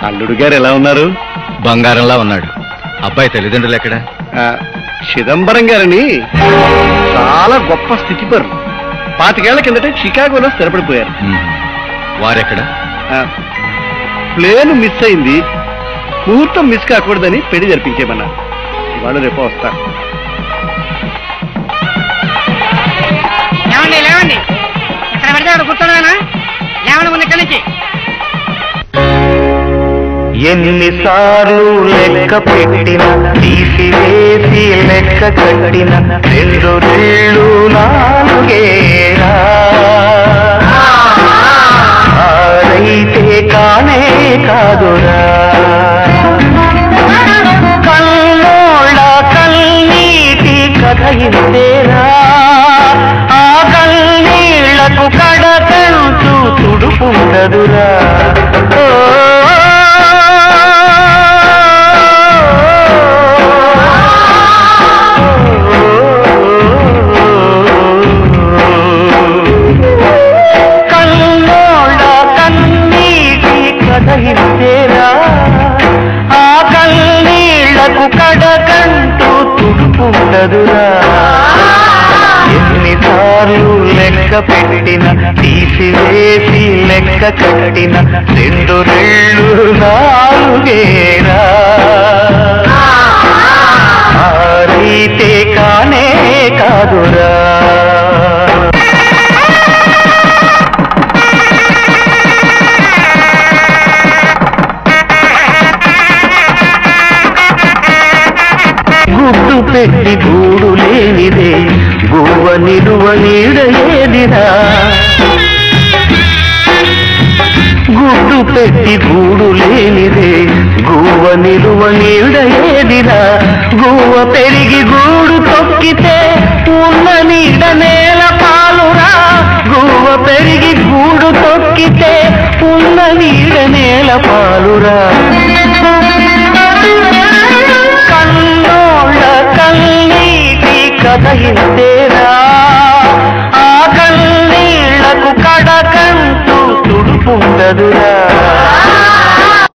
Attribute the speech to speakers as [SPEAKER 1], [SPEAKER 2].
[SPEAKER 1] అల్లుడు గారు ఎలా ఉన్నారు?
[SPEAKER 2] బంగారంలా ఉన్నాడు. అబ్బాయి తల్లిదండ్రులు ఎక్కడ?
[SPEAKER 1] చిదంబరం గారని చాలా గొప్ప స్థితిపరులు. 25 ఏళ్ల కిందట చికాగోలో స్థిరపడిపోయారు.
[SPEAKER 2] వారెక్కడ?
[SPEAKER 1] ప్లేన్ మిస్ అయింది, ముహూర్తం మిస్ కాకూడదని పెళ్లి జరిపించేమన్నారు. ఇవాళ రేపు వస్తారు.
[SPEAKER 3] లేవండి, ఎక్కడ పడితే అక్కడ కూర్చోనా? లేవండి ముందు ఇక్కడి నుంచి.
[SPEAKER 4] ఎన్నిసార్లు లెక్క పెట్టిన తీసివేసి లెక్క కట్టిన 2 రెళ్ళు 4 ఆరైతే కానే కాదురా. కన్నోళ్ళ కన్నీటి కథ ఇంతేరా. ఆ కన్నీళ్లకు కడకంటూ తుడుపుంటదురా. ఆ కన్నీళ్లకు కడకంటూ తుడుపుంటదురా. ఎన్నిసార్లు లెక్క పెట్టిన తీసివేసి లెక్క కట్టిన 2 రెళ్ళు 4 ఆరైతే కానే కాదురా. గుడ్డు పెట్టి గూడు లేనిదే గువ్వ నిలువ నీడ ఏదిరా. గుడ్డు పెట్టి గూడు లేనిదే గువ్వ నిలువ నీడ ఏదిరా. గువ్వ పెరిగి గూడు తొక్కితే ఉన్న నీడ నేల పాలురా. గువ్వ పెరిగి గూడు తొక్కితే ఉన్న నీడ నేల పాలురా. కన్నీటి కథ ఇంతేరా. ఆ కన్నీళ్లకు కడకంటూ తుడుపుంటదురా.